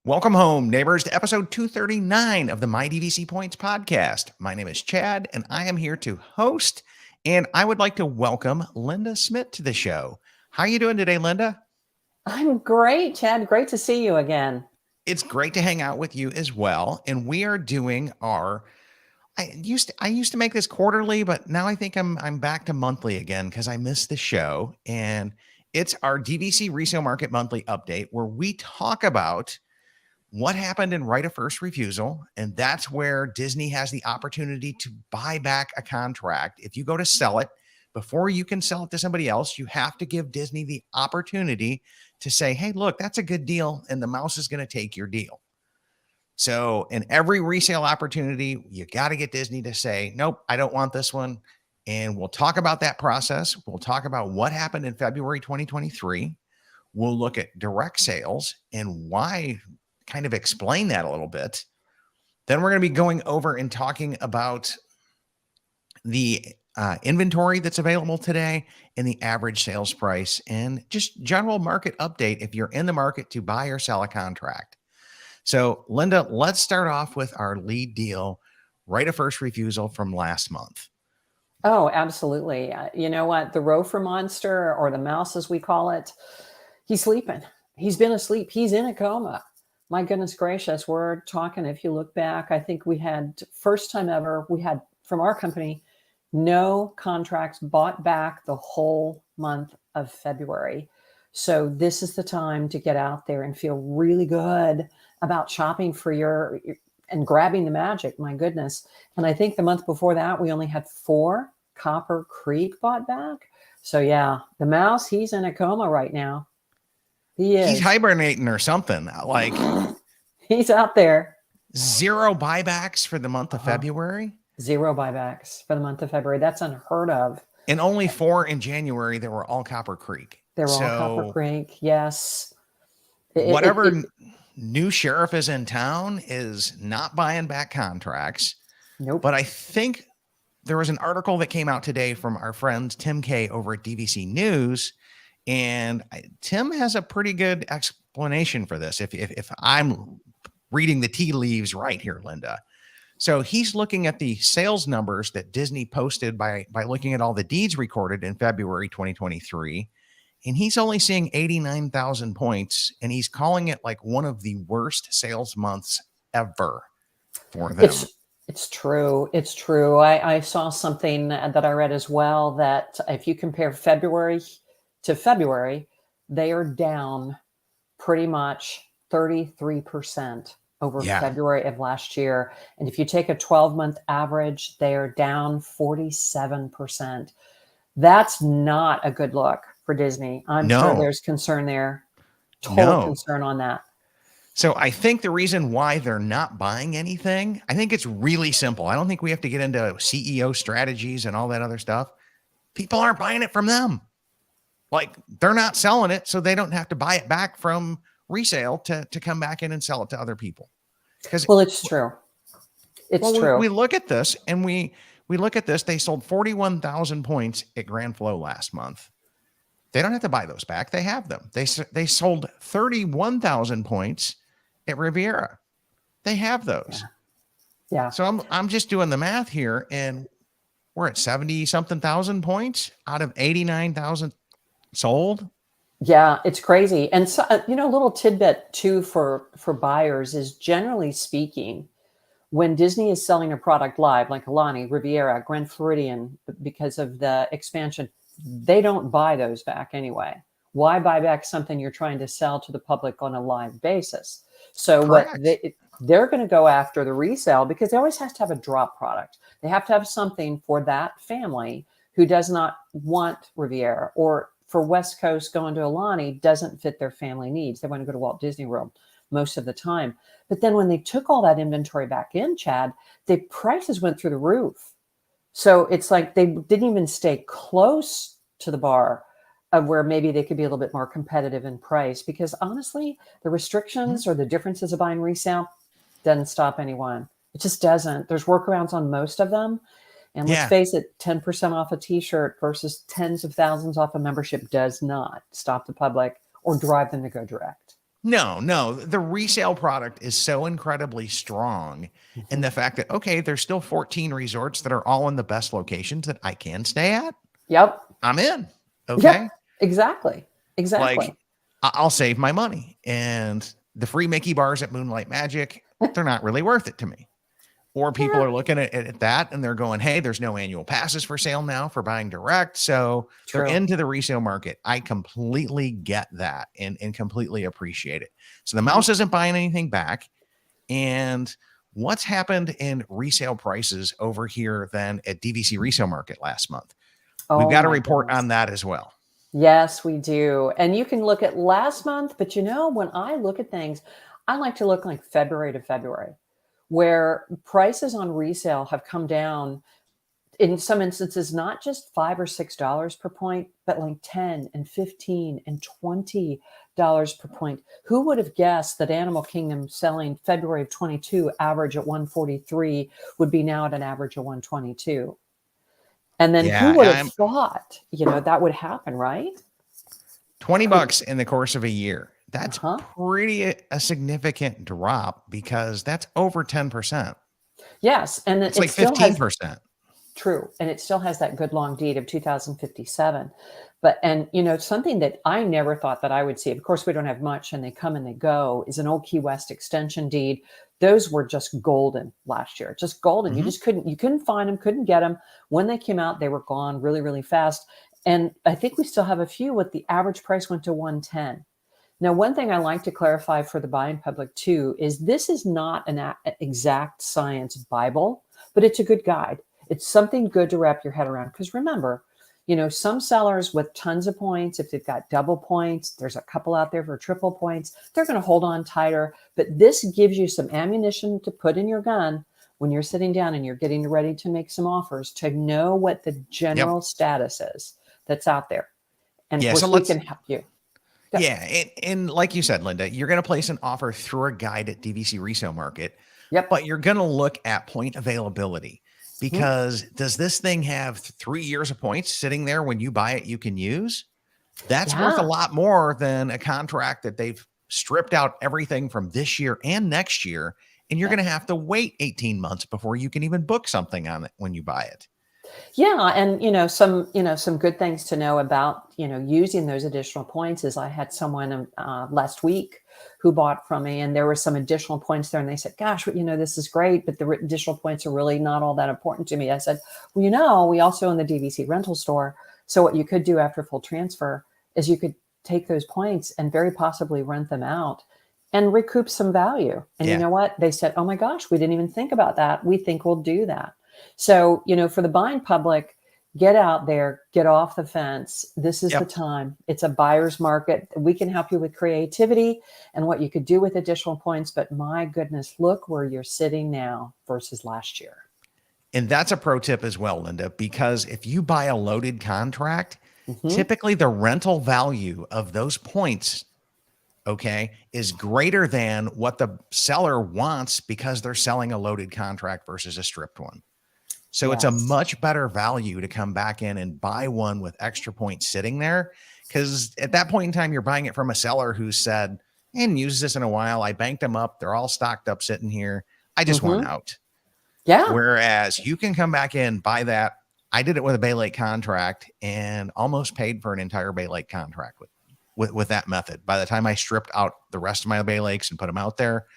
Welcome home, neighbors, to episode 239 of the My DVC Points podcast. My name is Chad, and I am here to host, and I would like to welcome Linda Smit to the show. How are you doing today, Linda? I'm great, Chad. Great to see you again. It's great to hang out with you as well, and we are doing our I used to make this quarterly, but now I think I'm back to monthly again because I missed the show, and it's our DVC resale market monthly update where we talk about what happened in right of first refusal. And that's where Disney has the opportunity to buy back a contract. If you go to sell it, before you can sell it to somebody else, you have to give Disney the opportunity to say, hey, look, that's a good deal. And the mouse is going to take your deal. So in every resale opportunity, you got to get Disney to say, nope, I don't want this one. And we'll talk about that process. We'll talk about what happened in February 2023. We'll look at direct sales and why, kind of explain that a little bit. Then we're going to be going over and talking about the inventory that's available today and the average sales price and just general market update if you're in the market to buy or sell a contract. So, Linda, let's start off with our lead deal, right of first refusal from last month. Oh, absolutely. You know what? The Rofer monster, or the mouse as we call it, he's sleeping. He's been asleep. He's in a coma. My goodness gracious. We're talking, if you look back, I think we had, first time ever, we had from our company, no contracts bought back the whole month of February. So this is the time to get out there and feel really good about shopping for your and grabbing the magic. My goodness. And I think the month before that, we only had 4 Copper Creek bought back. So yeah, the mouse, he's in a coma right now. He's hibernating or something. Like he's out there. 0 buybacks for the month of February. 0 buybacks for the month of February. That's unheard of. And only 4 in January that were all Copper Creek. They were all Copper Creek. Yes. Whatever new sheriff is in town is not buying back contracts. Nope. But I think there was an article that came out today from our friend Tim K over at DVC News. And Tim has a pretty good explanation for this. If I'm reading the tea leaves right here, Linda. So he's looking at the sales numbers that Disney posted by looking at all the deeds recorded in February 2023. And he's only seeing 89,000 points. And he's calling it like one of the worst sales months ever for them. It's true. It's true. I saw something that I read as well, that if you compare February to February, they are down pretty much 33% over February of last year. And if you take a 12-month average, they are down 47%. That's not a good look for Disney. I'm sure there's concern there. Total concern on that. So I think the reason why they're not buying anything, I think it's really simple. I don't think we have to get into CEO strategies and all that other stuff. People aren't buying it from them. Like, they're not selling it, so they don't have to buy it back from resale to come back in and sell it to other people. Well, it's true. It's true. We look at this and we look at this. They sold 41,000 points at Grand Flow last month. They don't have to buy those back. They have them. They sold 31,000 points at Riviera. They have those. Yeah. So I'm just doing the math here, and we're at 70 something thousand points out of 89,000 sold. Yeah, it's crazy. And so, a little tidbit too for buyers is, generally speaking, when Disney is selling a product live, like Alani, Riviera, Grand Floridian, because of the expansion, they don't buy those back anyway. Why buy back something you're trying to sell to the public on a live basis? So Correct. What they're going to go after the resale, because they always have to have a drop product. They have to have something for that family who does not want Riviera, or for West Coast going to Alani doesn't fit their family needs. They want to go to Walt Disney World most of the time. But then when they took all that inventory back in, Chad, the prices went through the roof. So it's like they didn't even stay close to the bar of where maybe they could be a little bit more competitive in price, because honestly, the restrictions or the differences of buying resale doesn't stop anyone. It just doesn't. There's workarounds on most of them. And let's face it, 10% off a t-shirt versus tens of thousands off a membership does not stop the public or drive them to go direct. No, the resale product is so incredibly strong. And Mhm. the fact that, okay, there's still 14 resorts that are all in the best locations that I can stay at, Yep. I'm in. Okay. Yep. Exactly. Exactly. Like, I'll save my money. And the free Mickey bars at Moonlight Magic, they're not really worth it to me. Or people Yeah. are looking at that and they're going, hey, there's no annual passes for sale now for buying direct. So they're True. into the resale market. I completely get that and completely appreciate it. So the Yeah. mouse isn't buying anything back. And what's happened in resale prices over here then at DVC resale market last month? We've Oh got a my report goodness. on that as well. Yes, we do. And you can look at last month, but when I look at things, I like to look like February to February, where prices on resale have come down in some instances, not just $5 or $6 per point, but like 10 and 15 and $20 per point. Who would have guessed that Animal Kingdom selling February of 22 average at 143 would be now at an average of 122? And then who Yeah, would have I'm thought, that would happen, right? 20 Who bucks in the course of a year. That's Uh-huh. pretty a significant drop because that's over 10%. Yes, and It's it like still has. 15%. True, and it still has that good long deed of 2057. But something that I never thought that I would see, of course, we don't have much and they come and they go, is an old Key West extension deed. Those were just golden last year, just golden. Mhm. You couldn't find them, couldn't get them. When they came out, they were gone really, really fast. And I think we still have a few with the average price went to 110. Now, one thing I like to clarify for the buying public too is this is not an exact science Bible, but it's a good guide. It's something good to wrap your head around. Because remember, some sellers with tons of points, if they've got double points, there's a couple out there for triple points, they're going to hold on tighter. But this gives you some ammunition to put in your gun when you're sitting down and you're getting ready to make some offers to know what the Yep. general status is that's out there. And of Yeah. So course, we let's, can help you. Go. yeah. And like you said, Linda, you're going to place an offer through a guide at DVC resale market, Yep. but you're going to look at point availability Mhm. because does this thing have 3 years of points sitting there when you buy it, you can use? That's worth a Yeah. lot more than a contract that they've stripped out everything from this year and next year. And you're Yeah. going to have to wait 18 months before you can even book something on it when you buy it. Yeah, and some good things to know about using those additional points is I had someone last week who bought from me, and there were some additional points there, and they said, "Gosh, this is great, but the additional points are really not all that important to me." I said, "Well, we also own the DVC rental store, so what you could do after full transfer is you could take those points and very possibly rent them out." And recoup some value. And you Yeah. know what? They said, "Oh my gosh, we didn't even think about that. We think we'll do that." So, for the buying public, get out there, get off the fence. This is the Yep. time. It's a buyer's market. We can help you with creativity and what you could do with additional points. But my goodness, look where you're sitting now versus last year. And that's a pro tip as well, Linda, because if you buy a loaded contract, Hmm. typically the rental value of those points, okay, is greater than what the seller wants because they're selling a loaded contract versus a stripped one. So it's a Yes. much better value to come back in and buy one with extra points sitting there. Because at that point in time, you're buying it from a seller who said, I hadn't used this in a while. I banked them up. They're all stocked up sitting here. I just want Hmm. out. Yeah. Whereas you can come back in, buy that. I did it with a Bay Lake contract and almost paid for an entire Bay Lake contract with that method. By the time I stripped out the rest of my Bay Lakes and put them out there,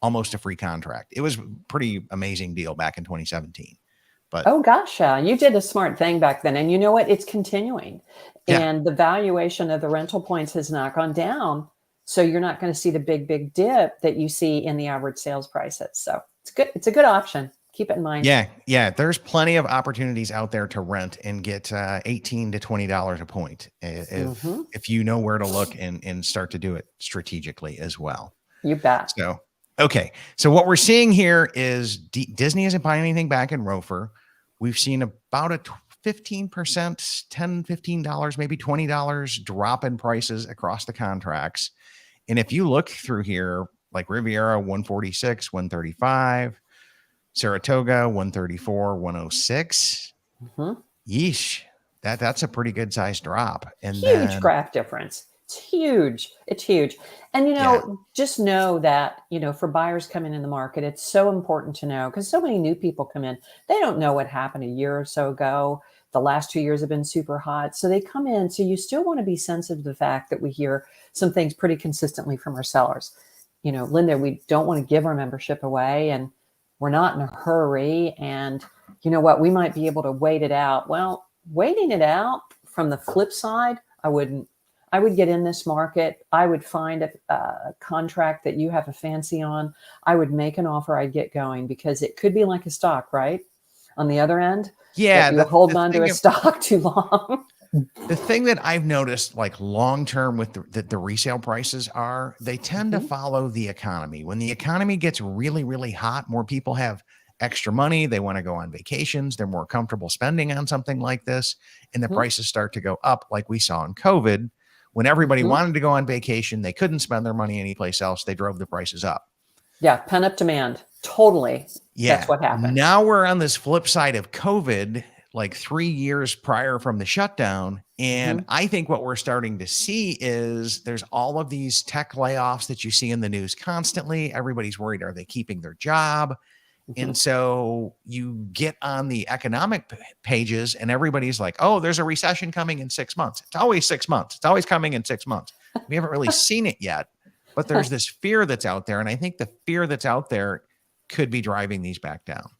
almost a free contract. It was a pretty amazing deal back in 2017. But Oh gosh, you did a smart thing back then. And you know what? It's continuing. yeah, And the valuation of the rental points has not gone down. So you're not going to see the big, big dip that you see in the average sales prices. So it's good. It's a good option. Keep it in mind. yeah. There's plenty of opportunities out there to rent and get $18 to $20 a point Hmm. if you know where to look and start to do it strategically as well. You bet. So, okay. So what we're seeing here is Disney isn't buying anything back in Rofer. We've seen about a 15%, 10, $15, maybe $20 drop in prices across the contracts. And if you look through here, like Riviera 146, 135, Saratoga 134, 106. Hmm. Yeesh. That's a pretty good size drop. And Huge then graph difference. It's huge. It's huge. And, Yeah. just know that, for buyers coming in the market, it's so important to know because so many new people come in. They don't know what happened a year or so ago. The last 2 years have been super hot. So they come in. So you still want to be sensitive to the fact that we hear some things pretty consistently from our sellers. Linda, we don't want to give our membership away and we're not in a hurry. And you know what? We might be able to wait it out. Well, waiting it out from the flip side, I wouldn't. I would get in this market. I would find a contract that you have a fancy on. I would make an offer. I'd get going because it could be like a stock, right? On the other end, that Yeah. you're The holding on to thing a stock too long. The thing that I've noticed, like long term, with the resale prices are they tend to Mhm, follow the economy. When the economy gets really, really hot, more people have extra money. They want to go on vacations. They're more comfortable spending on something like this. And the mhm, prices start to go up, like we saw in COVID. When everybody mhm. wanted to go on vacation, they couldn't spend their money anyplace else. They drove the prices up. Yeah, pent-up demand. Totally. That's Yeah. what happened. Now we're on this flip side of COVID, like 3 years prior from the shutdown. And Mhm, I think what we're starting to see is there's all of these tech layoffs that you see in the news constantly. Everybody's worried, are they keeping their job? mhm. And so you get on the economic pages and everybody's like, oh, there's a recession coming in 6 months. It's always 6 months. It's always coming in 6 months. We haven't really seen it yet, but there's this fear that's out there. And I think the fear that's out there could be driving these back down.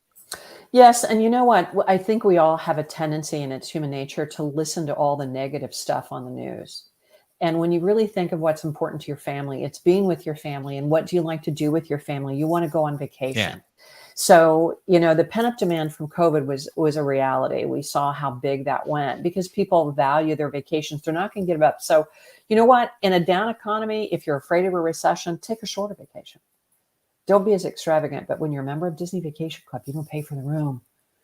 Yes, and you know what? I think we all have a tendency, and it's human nature, to listen to all the negative stuff on the news. And when you really think of what's important to your family, it's being with your family and what do you like to do with your family? You want to go on Yeah. vacation. So, the pent-up demand from COVID was a reality. We saw how big that went because people value their vacations. They're not going to give up. So, you know what? In a down economy, if you're afraid of a recession, take a shorter vacation. Don't be as extravagant, but when you're a member of Disney Vacation Club, you don't pay for the room.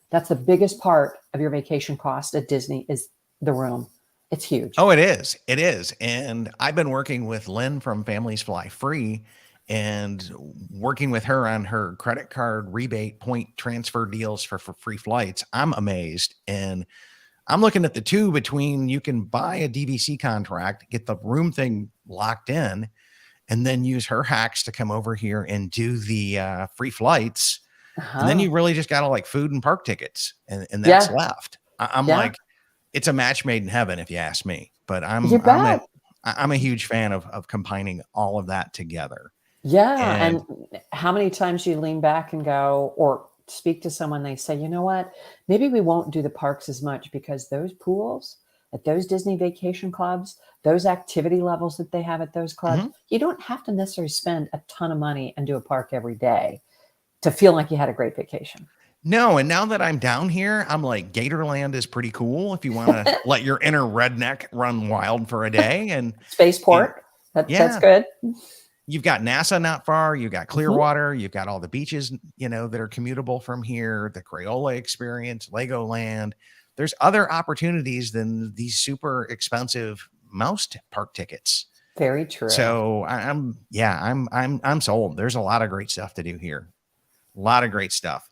That's the biggest part of your vacation cost at Disney is the room. It's huge. Oh, it is. It is. And I've been working with Lynn from Families Fly Free and working with her on her credit card rebate point transfer deals for free flights. I'm amazed. And I'm looking at the two between you can buy a DVC contract, get the room thing locked in, and then use her hacks to come over here and do the free flights. And then Uh-huh. you really just got to like food and park tickets, and that's Yeah. left. I'm Yeah. like, it's a match made in heaven, if you ask me. But You bet. I'm a huge fan of combining all of that together. Yeah. And And how many times you lean back and go, or speak to someone, they say, you know what? Maybe we won't do the parks as much because those pools at those Disney vacation clubs, those activity levels that they have at those clubs, mhm. you don't have to necessarily spend a ton of money and do a park every day to feel like you had a great vacation. No, and now that I'm down here, I'm like, Gatorland is pretty cool if you want to let your inner redneck run wild for a day. And Spaceport, that's yeah, good. you've got NASA not far. You've got Mhm. Clearwater. You've got all the beaches, that are commutable from here. The Crayola experience, Legoland. There's other opportunities than these super expensive park tickets. Very true. So I'm sold. There's a lot of great stuff to do here. A lot of great stuff.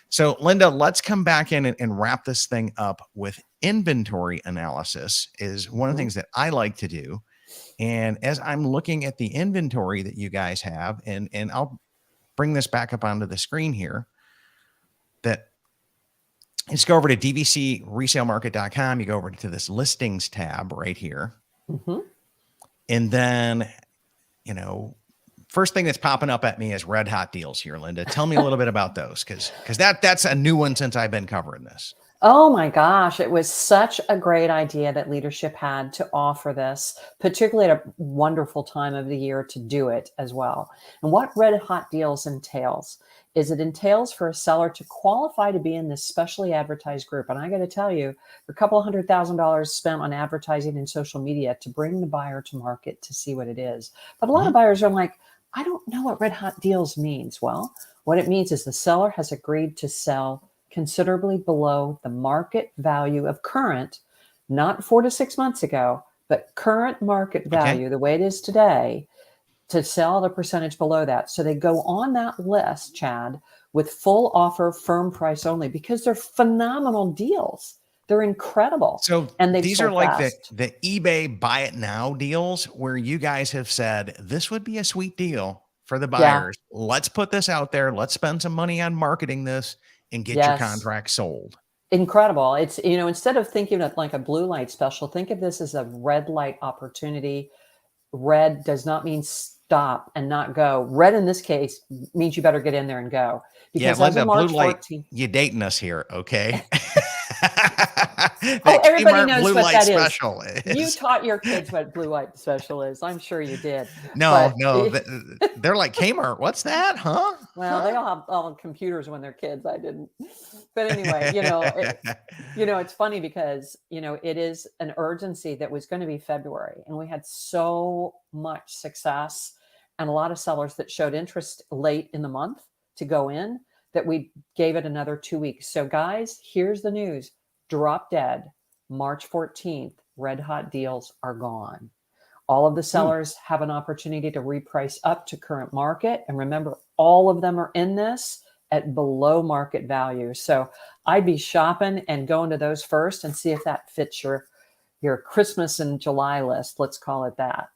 So Linda, let's come back in and wrap this thing up with inventory analysis. Is one of the Mhm. things that I like to do. And as I'm looking at the inventory that you guys have, and I'll bring this back up onto the screen here, that just go over to dvcresalemarket.com. You go over to this listings tab right here. Mhm. And then, you know, first thing that's popping up at me is red hot deals here, Linda. Tell me a little bit about those because that's a new one since I've been covering this. Oh my gosh, it was such a great idea that leadership had to offer this, particularly at a wonderful time of the year to do it as well. And what Red Hot Deals entails is it entails for a seller to qualify to be in this specially advertised group. And I got to tell you, a couple $100,000 spent on advertising and social media to bring the buyer to market to see what it is. But a lot of Mhm. buyers are like, I don't know what Red Hot Deals means. Well, what it means is the seller has agreed to sell considerably below the market value of current, not 4 to 6 months ago, but current market Okay. value, the way it is today, to sell at a percentage below that. So they go on that list, Chad, with full offer, firm price only, because they're phenomenal deals. They're incredible, So and they've these are sold like the fast. the eBay buy it now deals where you guys have said this would be a sweet deal for the Yeah. buyers. Let's put this out there. Let's spend some money on marketing this and get your Yes. contract sold. Incredible. It's, instead of thinking of it like a blue light special, think of this as a red light opportunity. Red does not mean stop and not go. Red in this case means you better get in there and go, Yeah, because as of Linda, blue March light, 14th, you dating us here, okay? oh, That everybody Kmart knows blue what light that is. special You is taught your kids what blue light special is. I'm sure you did. no, But no, they're like Kmart. What's that? Huh? well, they all have all computers when they're kids. I didn't. But anyway, Huh? it's funny because, it is an urgency that was going to be February, and we had so much success and a lot of sellers that showed interest late in the month to go in, that we gave it another 2 weeks. So, guys, here's the news: drop dead March 14th. Red hot deals are gone. All of the Ooh, sellers have an opportunity to reprice up to current market. And remember, all of them are in this at below market value. So I'd be shopping and going to those first and see if that fits your Christmas and July list. Let's call it that.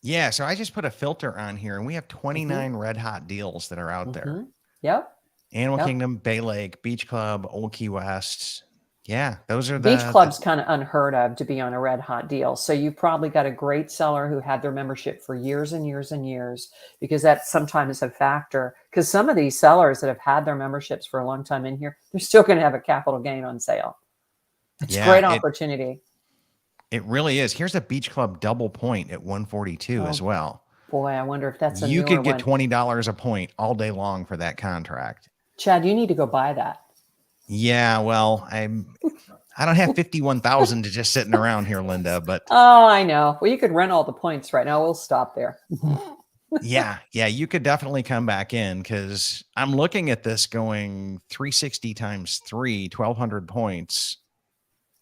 yeah. So I just put a filter on here, and we have Hmm. 29 red hot deals that are out there. Hmm. Yep. Animal Yep. Kingdom, Bay Lake, Beach Club, Old Key West. Yeah, those are Beach the Club's kind of unheard of to be on a red hot deal. So you probably got a great seller who had their membership for years and years and years, because that's sometimes a factor. Because some of these sellers that have had their memberships for a long time in here, they're still going to have a capital gain on sale. It's a yeah, great opportunity. it really is. Here's a Beach Club double point at 142 as Oh well. boy, I wonder if that's a You newer could get one. $20 a point all day long for that contract. Chad, you need to go buy that. Yeah, well, I don't have 51,000 to just sitting around here, Linda, but Oh, I know. Well, you could rent all the points right now. We'll stop there. yeah, you could definitely come back in because I'm looking at this going 360 times 3, 1,200 points.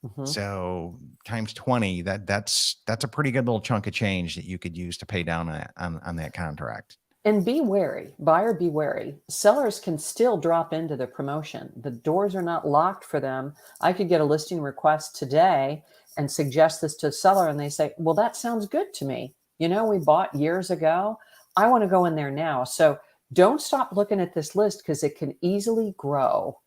Mhm. So times 20, that's a pretty good little chunk of change that you could use to pay down on that contract. And be wary, buyer be wary. Sellers can still drop into the promotion. The doors are not locked for them. I could get a listing request today and suggest this to a seller, and they say, well, that sounds good to me. We bought years ago. I want to go in there now. So don't stop looking at this list, because it can easily grow.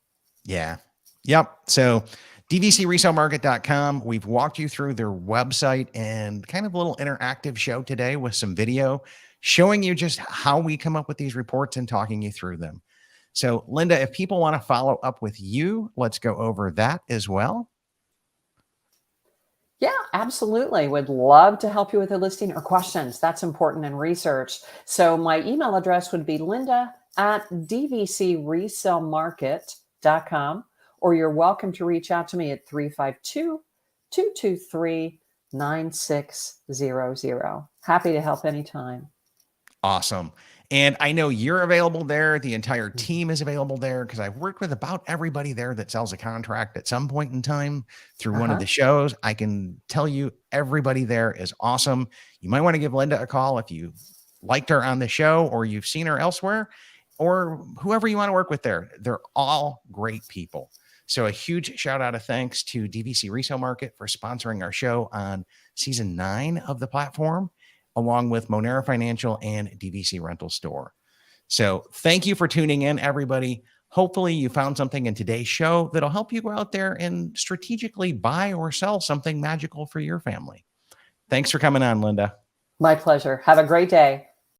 Yeah. Yep. So dvcresalemarket.com. We've walked you through their website and kind of a little interactive show today with some video showing you just how we come up with these reports and talking you through them. So, Linda, if people want to follow up with you, let's go over that as well. Yeah, absolutely. Would love to help you with a listing or questions. That's important in research. So my email address would be linda@dvcresalemarket.com, or you're welcome to reach out to me at 352-223-9600. Happy to help anytime. Awesome. And I know you're available there. The entire Mhm. team is available there because I've worked with about everybody there that sells a contract at some point in time through one of Uh-huh. the shows. I can tell you everybody there is awesome. You might want to give Linda a call if you liked her on the show or you've seen her elsewhere, or whoever you want to work with there. They're all great people. So a huge shout out of thanks to DVC Resale Market for sponsoring our show on season 9 of the platform, along with Monera Financial and DVC Rental Store. So thank you for tuning in, everybody. Hopefully you found something in today's show that'll help you go out there and strategically buy or sell something magical for your family. Thanks for coming on, Linda. My pleasure. Have a great day.